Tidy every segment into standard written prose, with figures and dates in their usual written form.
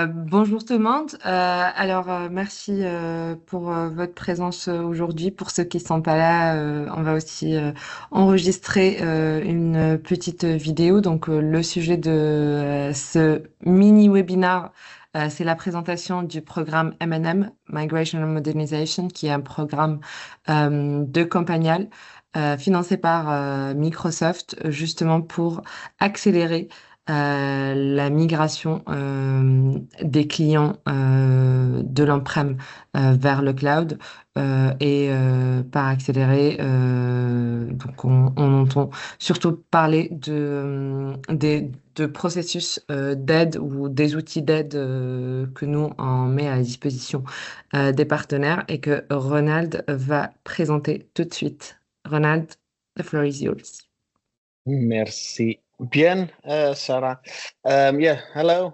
Bonjour tout le monde. Merci pour votre présence aujourd'hui. Pour ceux qui sont pas là, on va aussi enregistrer une petite vidéo. Le sujet de ce mini-webinar, c'est la présentation du programme M&M, Migration and Modernization, qui est un programme de campagnal financé par Microsoft, justement pour accélérer la migration des clients de l'on-prem vers le cloud par accélérer, on entend surtout parler de processus d'aide ou des outils d'aide que nous on met à la disposition des partenaires et que Ronald va présenter tout de suite. Ronald, the floor is yours. Merci bien, Sarah. Yeah, hello.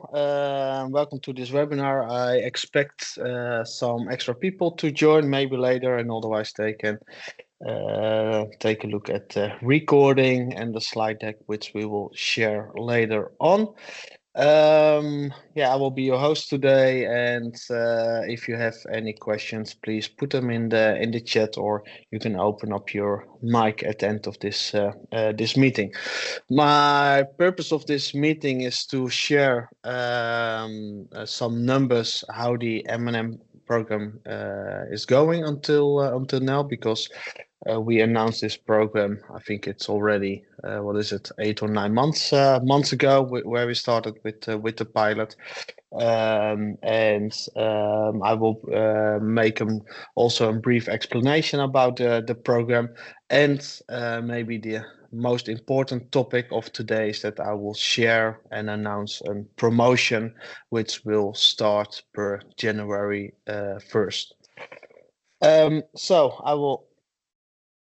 Welcome to this webinar. I expect some extra people to join maybe later, and otherwise they can take a look at the recording and the slide deck, which we will share later on. Yeah, I will be your host today, and if you have any questions, please put them in the chat, or you can open up your mic at the end of this this meeting. My purpose of this meeting is to share some numbers, how the M&M program is going until now, because we announced this program. I think it's already what is it, 8 or 9 months ago, where we started with the pilot. I will make also a brief explanation about the program, and maybe the most important topic of today is that I will share and announce a promotion which will start per January 1st. So I will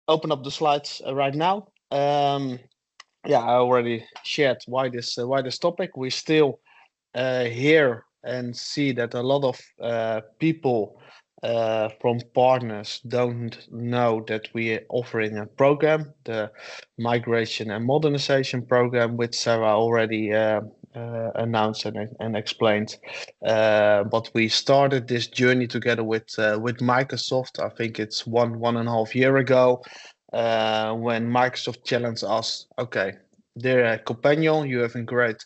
open up the slides right now. Yeah, I already shared why this topic. We still hear and see that a lot of people from partners don't know that we are offering a program, the migration and modernization program, which Sarah already announced and explained. But we started this journey together with Microsoft. I think it's one and a half year ago, when Microsoft challenged us. Okay, dear companion, you have a great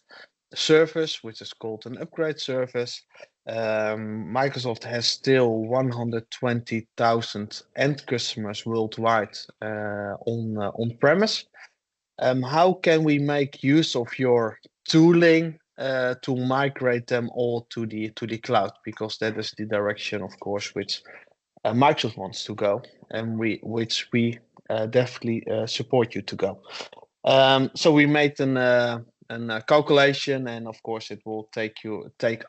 service which is called an upgrade service. Microsoft has still 120,000 end customers worldwide on premise. How can we make use of your tooling to migrate them all to the cloud? Because that is the direction, of course, which Microsoft wants to go, and which we definitely support you to go. So we made a calculation, and of course it will take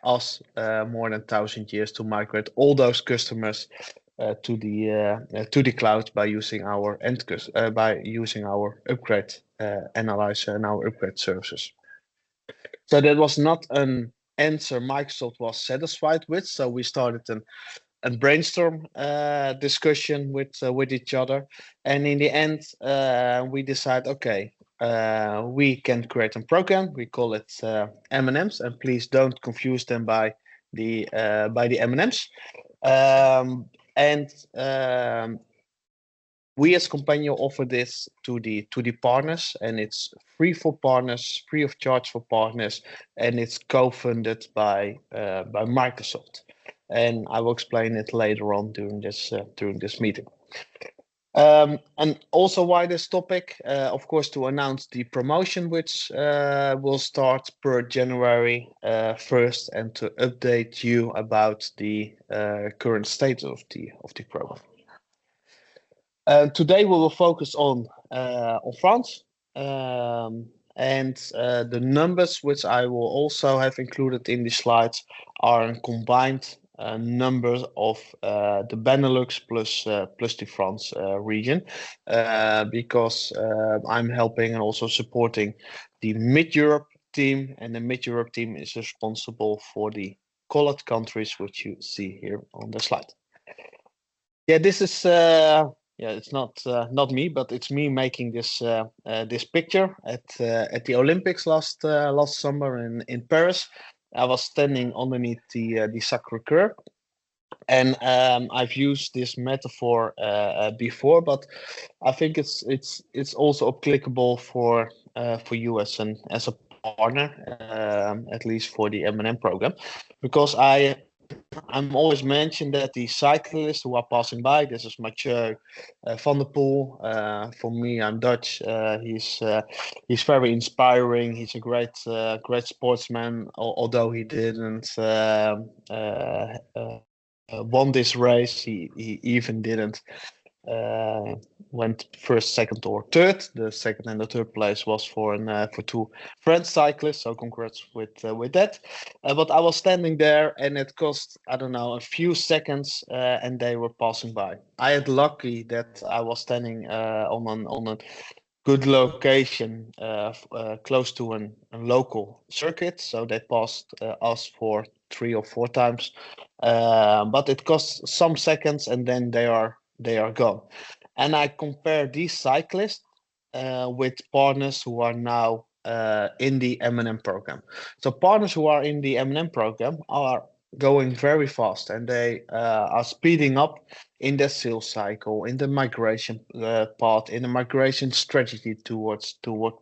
us more than 1,000 years to migrate all those customers to the cloud by using our upgrade analyzer and our upgrade services. So that was not an answer Microsoft was satisfied with. So we started a brainstorm discussion with each other, and in the end we decide, okay, we can create a program. We call it M&Ms, and please don't confuse them by the M&Ms. We as Companion offer this to the partners, and it's free for partners, free of charge for partners, and it's co-funded by Microsoft. And I will explain it later on during this meeting. And also why this topic, of course, to announce the promotion, which will start per January 1st, and to update you about the current state of the program. Today we will focus on France, and the numbers which I will also have included in the slides are a combined numbers of the Benelux plus the France region, because I'm helping and also supporting the Mid-Europe team, and the Mid-Europe team is responsible for the colored countries which you see here on the slide. Yeah, this is it's not me, but it's me making this this picture at the Olympics last summer in Paris. I was standing underneath the Sacré-Cœur, and I've used this metaphor before, but I think it's also applicable for you as a partner, at least for the M&M program, because I'm always mentioned that the cyclists who are passing by. This is Mathieu van der Poel. For me, I'm Dutch. He's very inspiring. He's a great sportsman, although he didn't won this race. He even didn't went first, second, or third. The second and the third place was for two French cyclists. So congrats with that. But I was standing there, and it cost, I don't know, a few seconds, and they were passing by. I had lucky that I was standing on a good location, close to a local circuit. So they passed us for 3 or 4 times. But it costs some seconds, and then they are gone. And I compare these cyclists with partners who are now in the M&M program. So partners who are in the M&M program are going very fast, and they are speeding up in the sales cycle, in the migration part, in the migration strategy toward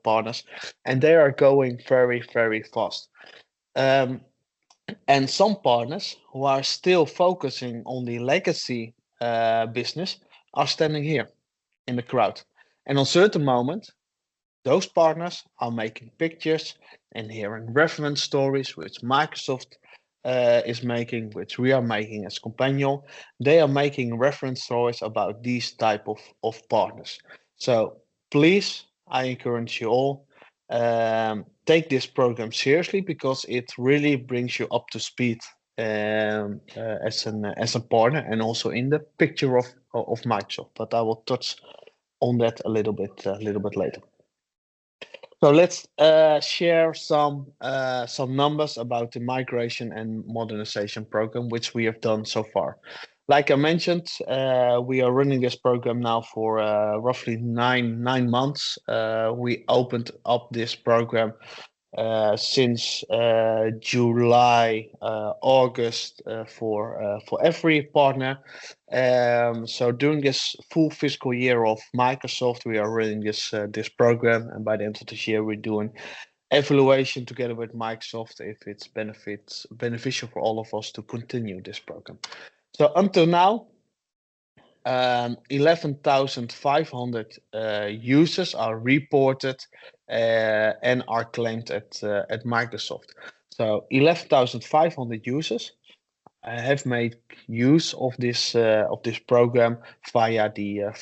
partners, and they are going very, very fast. And some partners who are still focusing on the legacy business are standing here in the crowd. And on certain moment, those partners are making pictures and hearing reference stories, which Microsoft is making, which we are making as Companion. They are making reference stories about these type of partners. So please, I encourage you all, take this program seriously, because it really brings you up to speed as a partner, and also in the picture of Microsoft. But I will touch on that a little bit later. So let's share some numbers about the migration and modernization program, which we have done so far. Like I mentioned, we are running this program now for roughly nine months. We opened up this program since July, August for every partner. So during this full fiscal year of Microsoft, we are running this program, and by the end of this year, we're doing evaluation together with Microsoft if it's beneficial for all of us to continue this program. So until now, 11,500 users are reported and are claimed at Microsoft. So 11,500 users have made use of this program via the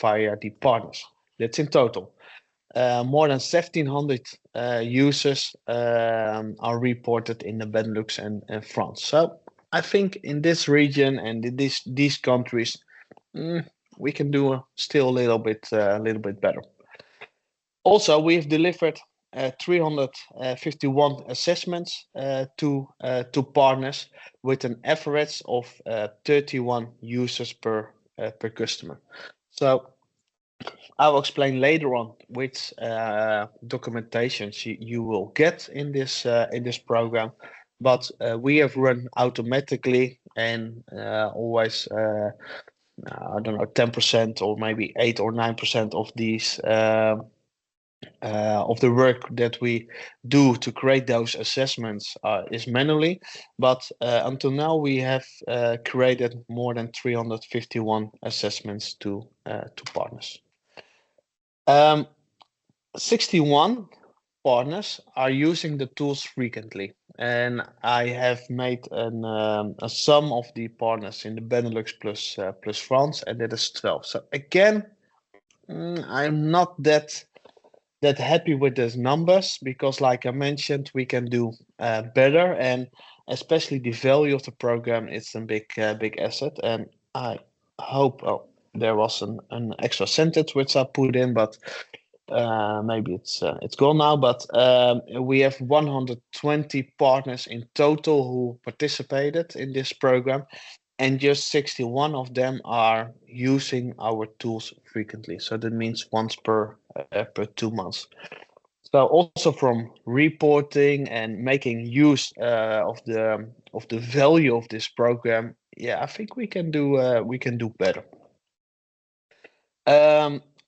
partners. That's in total. More than 1,700 users are reported in the Benelux and France. So I think in this region and in these countries, we can do still a little bit better. Also, we've delivered 351 assessments to partners with an average of 31 users per customer. So I will explain later on which documentations you will get in this program, but we have run automatically and always I don't know, 10% or maybe 8 or 9% of these of the work that we do to create those assessments is manually, but until now we have created more than 351 assessments to partners. 61 partners are using the tools frequently, and I have made a sum of the partners in the Benelux plus France, and that is 12. So again, I'm not that happy with those numbers, because like I mentioned, we can do better, and especially the value of the program is a big asset. And I hope there was an extra sentence which I put in, but maybe it's gone now. But we have 120 partners in total who participated in this program, and just 61 of them are using our tools frequently. So that means once per 2 months. So also from reporting and making use of the value of this program, yeah, I think we can do better.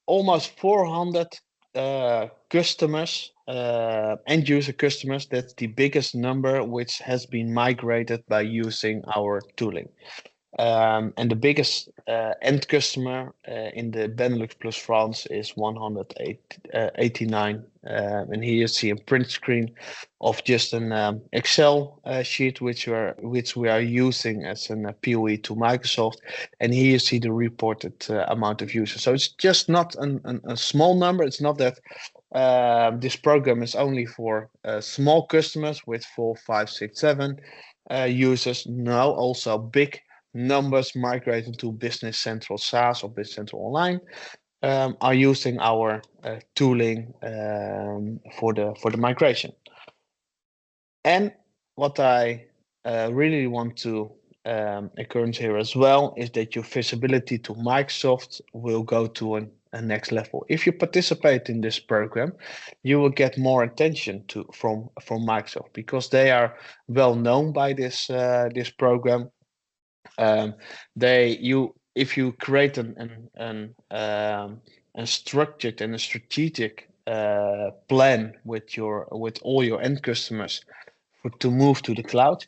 Almost 400 customers, end user customers. That's the biggest number which has been migrated by using our tooling. And the biggest end customer in the Benelux plus France is 189. And here you see a print screen of just an Excel sheet which we are using as an POE to Microsoft. And here you see the reported amount of users. So it's just not a small number. It's not that this program is only for small customers with 4, 5, 6, 7 users. No, also big numbers migrating to Business Central SaaS or Business Central Online are using our tooling for the migration. And what I really want to encourage here as well is that your visibility to Microsoft will go to a next level. If you participate in this program, you will get more attention from Microsoft because they are well known by this program. If you create a structured and a strategic plan with all your end customers to move to the cloud,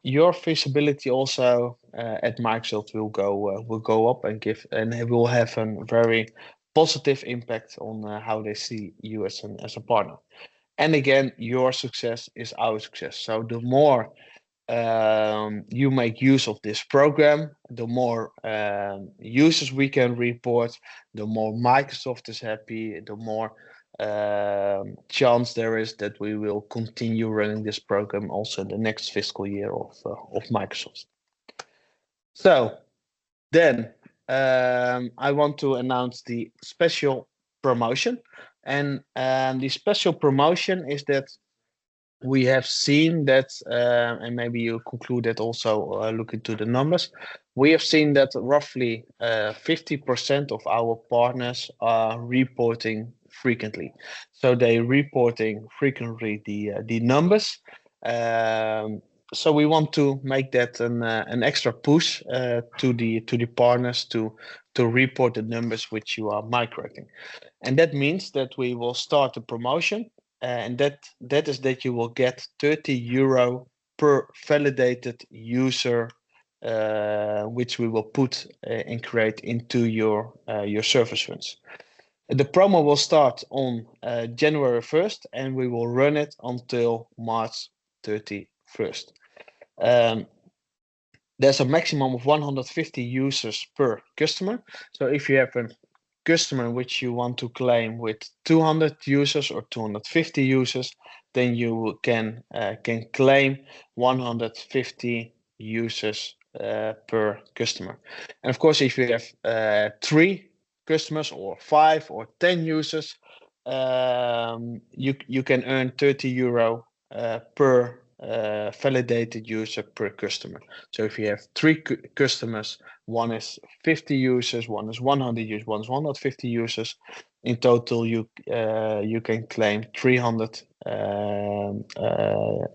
your visibility also at Microsoft will go up and it will have a very positive impact on how they see you as a partner. And again, your success is our success. So the more you make use of this program, the more users we can report, the more Microsoft is happy, the more chance there is that we will continue running this program also in the next fiscal year of Microsoft. So then I want to announce the special promotion, and the special promotion is that we have seen that, and maybe you conclude that also look into the numbers. We have seen that roughly 50% of our partners are reporting frequently. So they reporting frequently the numbers. So we want to make that an extra push to the partners to report the numbers which you are migrating, and that means that we will start a promotion. And that is that you will get €30 per validated user, which we will put and create into your service funds. The promo will start on January 1st, and we will run it until March 31st. There's a maximum of 150 users per customer. So if you have a customer which you want to claim with 200 users or 250 users, then you can claim 150 users per customer. And of course, if you have 3 customers or 5 or 10 users, you can earn €30 per validated user per customer. So if you have 3 customers, one is 50 users, one is 100 users, one is 150 users. In total, you can claim 300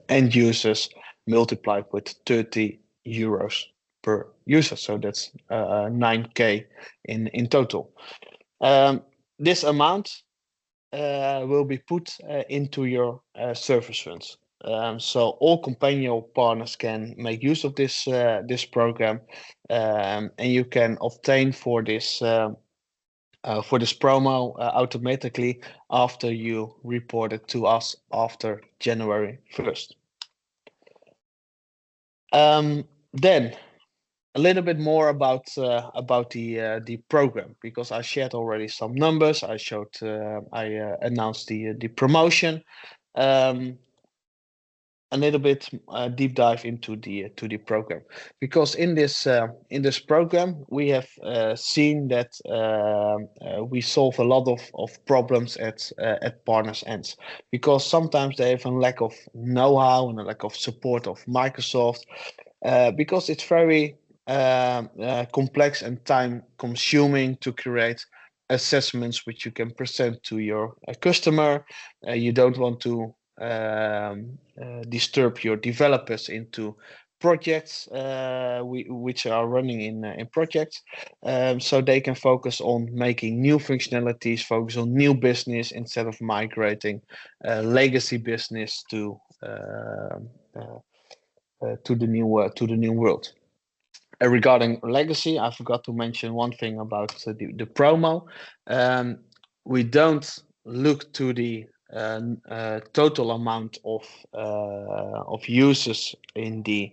end users multiplied with €30 per user. So that's 9K in total. This amount will be put into your service funds. So all companion partners can make use of this program, and you can obtain for this promo automatically after you report it to us after January 1st. Then a little bit more about the program, because I shared already some numbers. I announced the promotion. A little bit deep dive into the program, because in this program we have seen that we solve a lot of problems at partners' ends, because sometimes they have a lack of know-how and a lack of support of Microsoft, because it's very complex and time consuming to create assessments which you can present to your customer. You don't want to disturb your developers into projects which are running in projects, so they can focus on making new functionalities, focus on new business instead of migrating legacy business to the new world. Regarding legacy, I forgot to mention one thing about the promo. We don't look to the total amount of users in the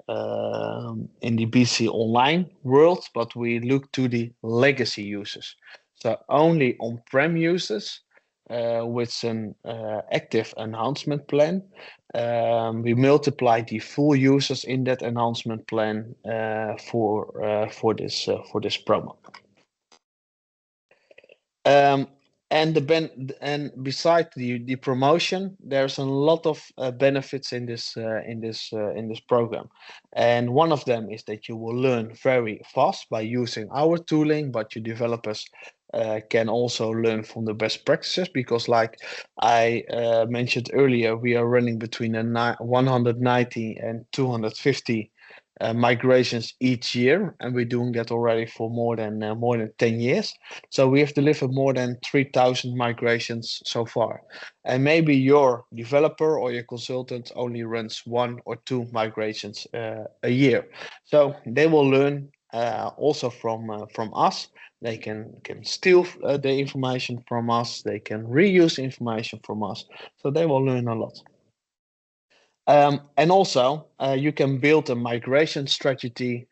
BC Online world, but we look to the legacy users. So only on-prem users with an active enhancement plan. We multiply the full users in that enhancement plan for this promo. And beside the promotion, there's a lot of benefits in this program, and one of them is that you will learn very fast by using our tooling, but your developers can also learn from the best practices, because like I mentioned earlier, we are running between 190 and 250 migrations each year, and we're doing that already for more than 10 years. So we have delivered more than 3,000 migrations so far. And maybe your developer or your consultant only runs 1 or 2 migrations a year. So they will learn also from us. They can steal the information from us. They can reuse information from us. So they will learn a lot. And also, you can build a migration strategy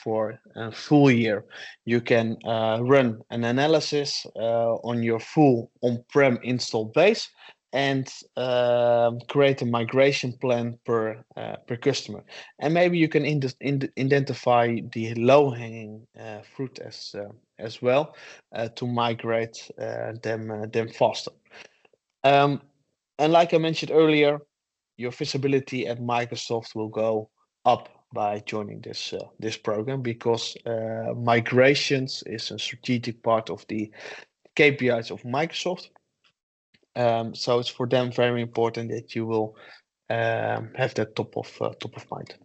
for a full year. You can run an analysis on your full on-prem install base and create a migration plan per customer. And maybe you can identify the low-hanging fruit as well to migrate them faster. And like I mentioned earlier, your visibility at Microsoft will go up by joining this program, because migrations is a strategic part of the KPIs of Microsoft. So it's for them very important that you will have that top of mind.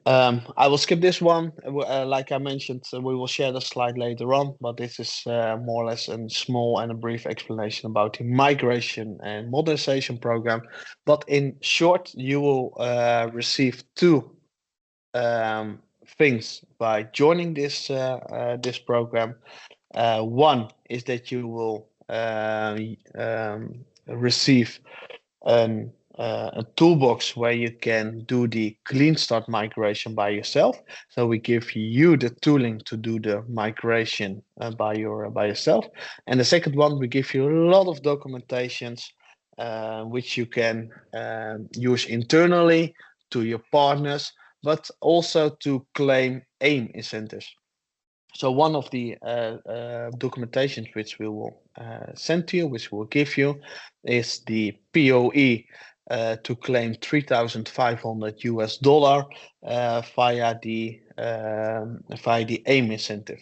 I will skip this one. Like I mentioned, we will share the slide later on, but this is more or less a small and a brief explanation about the migration and modernization program. But in short, you will receive 2 things by joining this program. One is that you will receive a toolbox where you can do the clean start migration by yourself. So we give you the tooling to do the migration by yourself. And the second one, we give you a lot of documentations which you can use internally to your partners, but also to claim AIM incentives. So one of the documentations which we will send to you, which we'll give you, is the POE to claim $3,500 via the AIM incentive.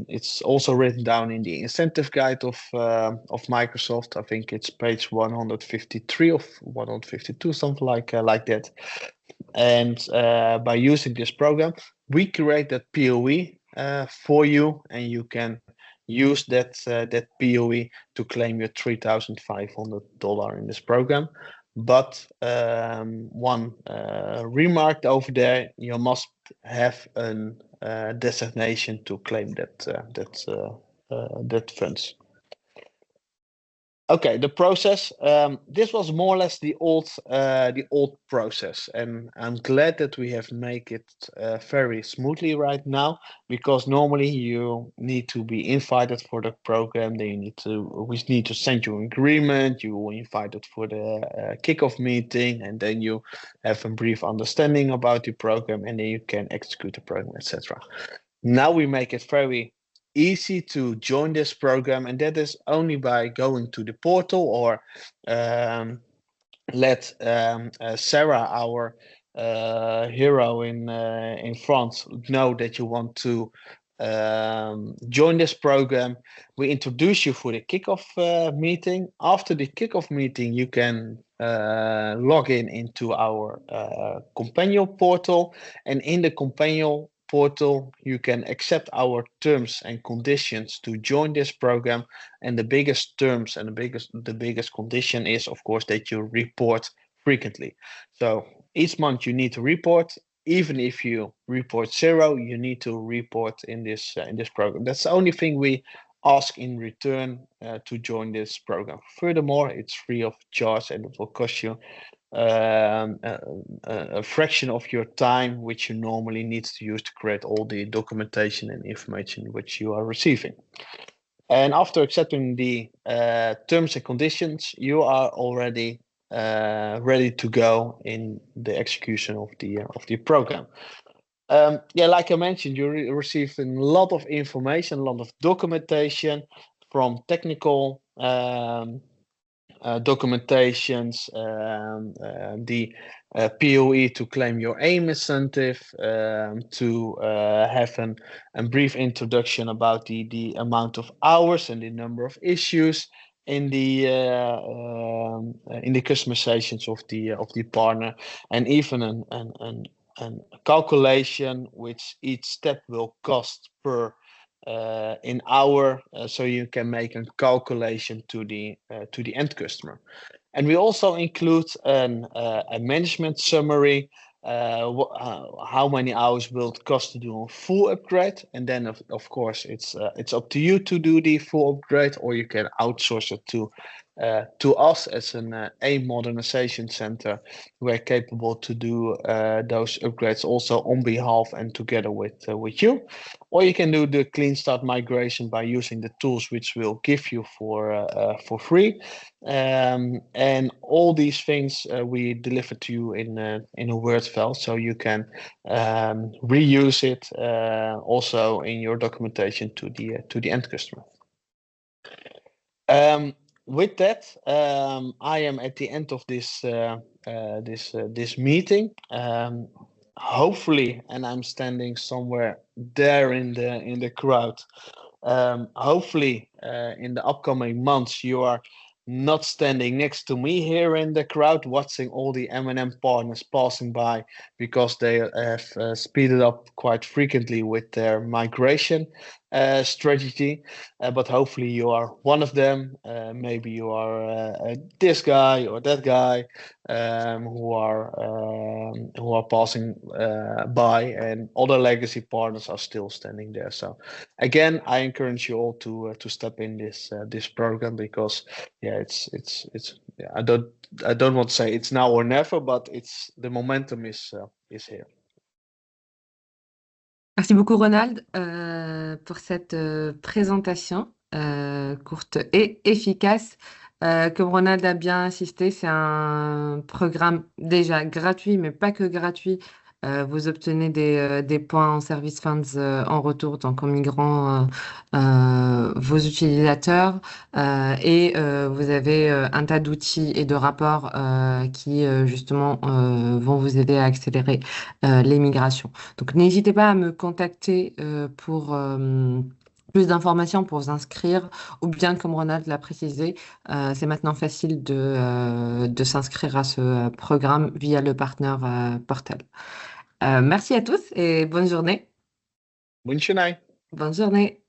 It's also written down in the incentive guide of Microsoft. I think it's page 153 or 152, something like that. And by using this program, we create that POE for you, and you can use that POE to claim your $3,500 in this program. But one remark over there: you must have a designation to claim that funds. Okay, the process. This was more or less the old process, and I'm glad that we have made it very smoothly right now. Because normally you need to be invited for the program. Then we need to send you an agreement. You will invited for the kickoff meeting, and then you have a brief understanding about the program, and then you can execute the program, etc. Now we make it very easy to join this program, and that is only by going to the portal, or let Sarah, our hero in France, know that you want to join this program, we introduce you for the kickoff meeting. After the kickoff meeting, you can log in into our companion portal, and in the companion portal you can accept our terms and conditions to join this program. And the biggest terms and the biggest condition is, of course, that you report frequently. So each month you need to report. Even if you report 0, you need to report in this program. That's the only thing we ask in return to join this program. Furthermore, it's free of charge, and it will cost you a fraction of your time, which you normally need to use to create all the documentation and information which you are receiving. And after accepting the terms and conditions, you are already ready to go in the execution of the program. Yeah, like I mentioned, you received a lot of information, a lot of documentation from technical documentations, the POE to claim your AIM incentive, to have a brief introduction about the amount of hours and the number of issues in the customizations of the partner, and even a calculation which each step will cost per in hour, so you can make a calculation to the end customer. And we also include a management summary, how many hours will it cost to do a full upgrade, and then of course it's up to you to do the full upgrade, or you can outsource it to us as an AIM modernization center. We're capable to do those upgrades also on behalf and together with you. Or you can do the clean start migration by using the tools which we'll give you for free. And all these things we deliver to you in a Word file, so you can reuse it also in your documentation to the end customer. With that, I am at the end of this this meeting. Hopefully, and I'm standing somewhere there in the crowd. Hopefully, in the upcoming months, you are not standing next to me here in the crowd, watching all the M&M partners passing by, because they have speeded up quite frequently with their migration strategy. But hopefully you are one of them. Maybe you are this guy or that guy who are passing by, and other legacy partners are still standing there. So again, I encourage you all to step in this program, because yeah, it's yeah, I don't want to say it's now or never, but the momentum is here. Merci beaucoup, Ronald, pour cette présentation courte et efficace. Comme Ronald a bien insisté, c'est un programme déjà gratuit, mais pas que gratuit. Vous obtenez des points en service funds en retour, donc en migrant vos utilisateurs. Et vous avez un tas d'outils et de rapports qui, justement, vont vous aider à accélérer les migrations. Donc, n'hésitez pas à me contacter pour plus d'informations, pour vous inscrire, ou bien, comme Ronald l'a précisé, c'est maintenant facile de s'inscrire à ce programme via le partenaire portal. Merci à tous et bonne journée. Bonne journée. Bonne journée.